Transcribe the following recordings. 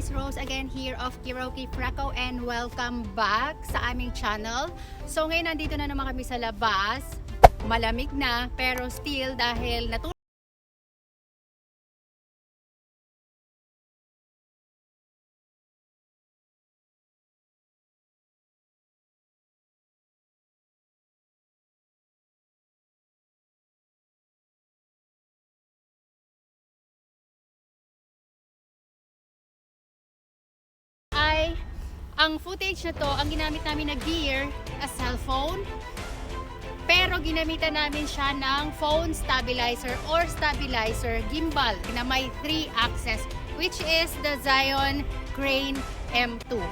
guys, Rose again here of Kiroky, Fraco, and welcome back sa aming channel. So ngayon nandito na naman kami sa labas. Malamig na pero still dahil ang footage na to, ang ginamit namin na gear, a cellphone. Pero ginamitan namin siya ng phone stabilizer or stabilizer gimbal na may 3 axis, which is the ZHIYUN Crane M2.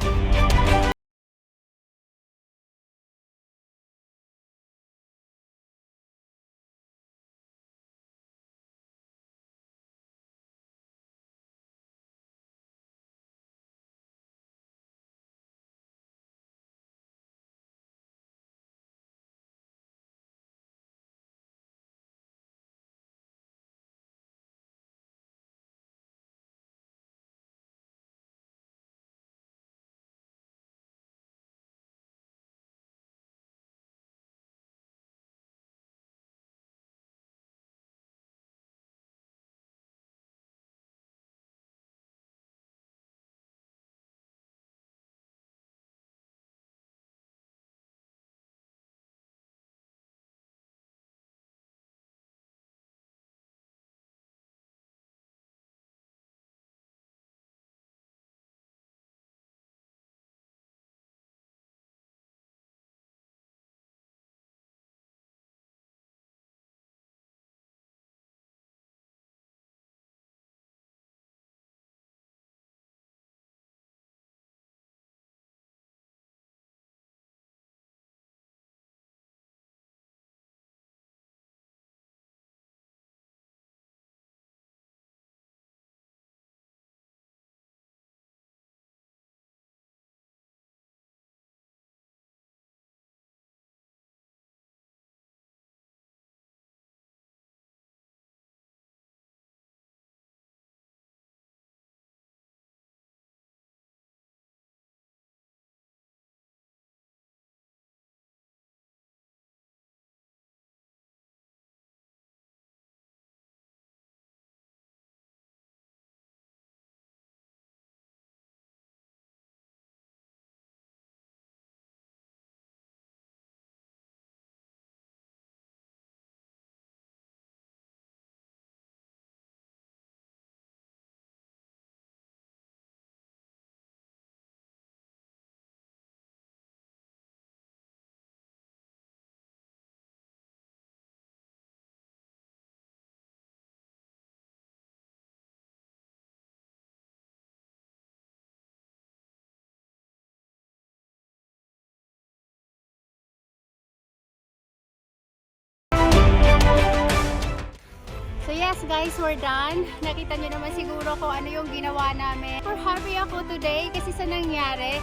So yes guys, we're done. Nakita nyo naman siguro kung ano yung ginawa namin. Super happy ako today kasi sa nangyari.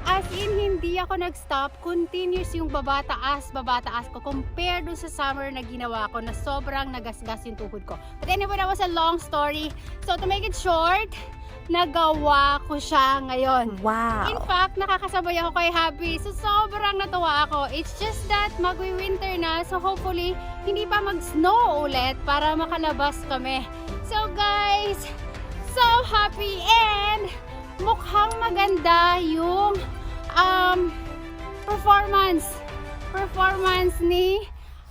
As in, hindi ako nag-stop. Continuous yung babataas ko compared dun sa summer na ginawa ko na sobrang nagasgas yung tuhod ko. But anyway, that was a long story. So to make it short, nagawa ko siya ngayon. Wow! In fact, nakakasabay ako kay Happy. So sobrang natuwa ako. It's just that magwi-winter na. So hopefully, hindi pa mag-snow ulit para makalabas kami. So guys, so happy and mukhang maganda yung performance ni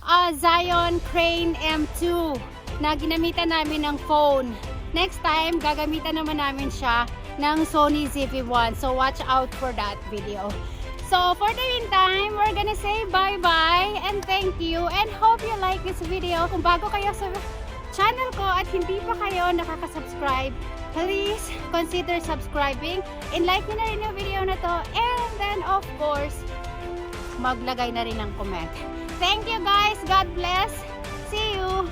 ZHIYUN Crane M2 na ginamitan namin ng phone. Next time, gagamitan naman namin siya ng Sony ZV1. So watch out for that video. So for the meantime, we're gonna say bye-bye and thank you and hope you like this video. Kung bago kayo sa channel ko at hindi pa kayo nakaka-subscribe, please consider subscribing and like nyo na rin yung video na to, and then of course maglagay na rin ng comment. Thank you guys, God bless, see you.